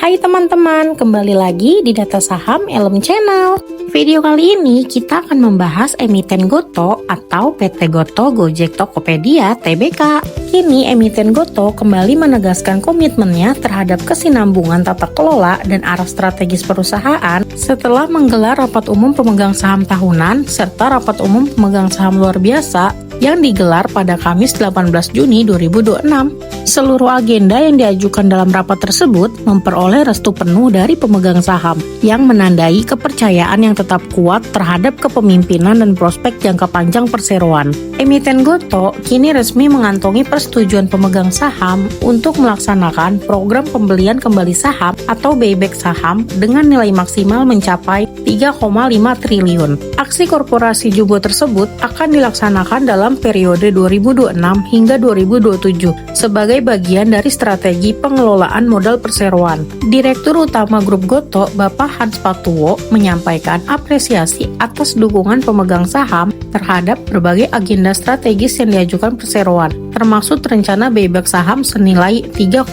Hai teman-teman, kembali lagi di Data Saham Elem Channel. Video kali ini kita akan membahas emiten Gotoh atau PT Gotoh Gojek Tokopedia Tbk. Kini emiten Gotoh kembali menegaskan komitmennya terhadap kesinambungan tata kelola dan arah strategis perusahaan setelah menggelar rapat umum pemegang saham tahunan serta rapat umum pemegang saham luar biasa yang digelar pada Kamis 18 Juni 2026. Seluruh agenda yang diajukan dalam rapat tersebut memperoleh restu penuh dari pemegang saham yang menandai kepercayaan yang tetap kuat terhadap kepemimpinan dan prospek jangka panjang perseroan. Emiten Gotoh kini resmi mengantongi persetujuan pemegang saham untuk melaksanakan program pembelian kembali saham atau buyback saham dengan nilai maksimal mencapai 3,5 triliun. Aksi korporasi Jubo tersebut akan dilaksanakan dalam periode 2026 hingga 2027 sebagai bagian dari strategi pengelolaan modal perseroan. Direktur Utama Grup Gotoh, Bapak Hans Patuwo, menyampaikan apresiasi atas dukungan pemegang saham terhadap berbagai agenda strategis yang diajukan perseroan, termasuk rencana buyback saham senilai 3,5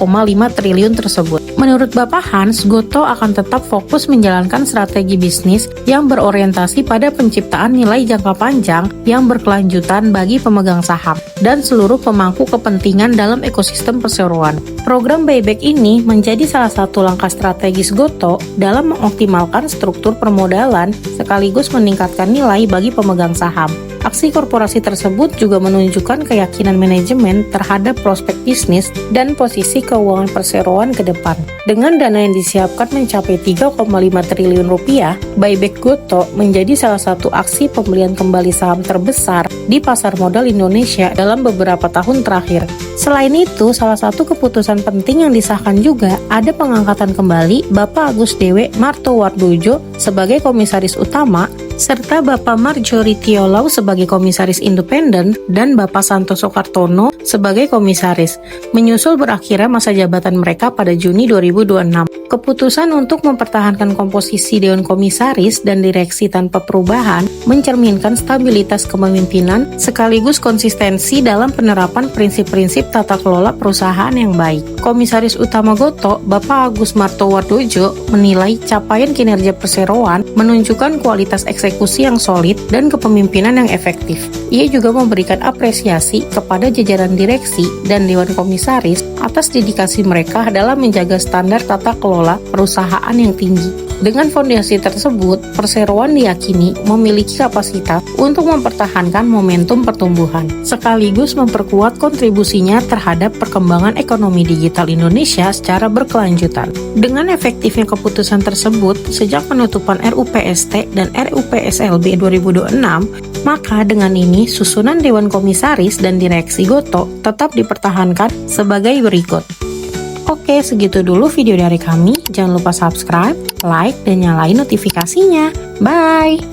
triliun tersebut. Menurut Bapak Hans, Gotoh akan tetap fokus menjalankan strategi bisnis yang berorientasi pada penciptaan nilai jangka panjang yang berkelanjutan bagi pemegang saham dan seluruh pemangku kepentingan dalam ekosistem perseroan. Program buyback ini menjadi salah satu langkah strategis Gotoh dalam mengoptimalkan struktur permodalan sekaligus meningkatkan nilai bagi pemegang saham. Aksi korporasi tersebut juga menunjukkan keyakinan manajemen terhadap prospek bisnis dan posisi keuangan perseroan ke depan. Dengan dana yang disiapkan mencapai 3,5 triliun rupiah, buyback Gotoh menjadi salah satu aksi pembelian kembali saham terbesar di pasar modal Indonesia dalam beberapa tahun terakhir. Selain itu, salah satu keputusan penting yang disahkan juga ada pengangkatan kembali Bapak Agus Dewe Martowardojo sebagai komisaris utama serta Bapak Marjorie Tiolau sebagai komisaris independen dan Bapak Santoso Kartono sebagai komisaris, menyusul berakhirnya masa jabatan mereka pada Juni 2026. Keputusan untuk mempertahankan komposisi Dewan Komisaris dan direksi tanpa perubahan mencerminkan stabilitas kepemimpinan sekaligus konsistensi dalam penerapan prinsip-prinsip tata kelola perusahaan yang baik. Komisaris Utama Gotoh, Bapak Agus Martowardojo, menilai capaian kinerja perseroan menunjukkan kualitas eksekusi yang solid dan kepemimpinan yang efektif. Ia juga memberikan apresiasi kepada jajaran direksi dan Dewan Komisaris atas dedikasi mereka dalam menjaga standar tata kelola perusahaan yang tinggi. Dengan fondasi tersebut, perseroan diyakini memiliki kapasitas untuk mempertahankan momentum pertumbuhan, sekaligus memperkuat kontribusinya terhadap perkembangan ekonomi digital Indonesia secara berkelanjutan. Dengan efektifnya keputusan tersebut, sejak penutupan RUPST dan RUPSLB 2026, maka dengan ini susunan Dewan Komisaris dan Direksi Gotoh tetap dipertahankan sebagai berikut. Oke, segitu dulu video dari kami. Jangan lupa subscribe, like, dan nyalain notifikasinya. Bye!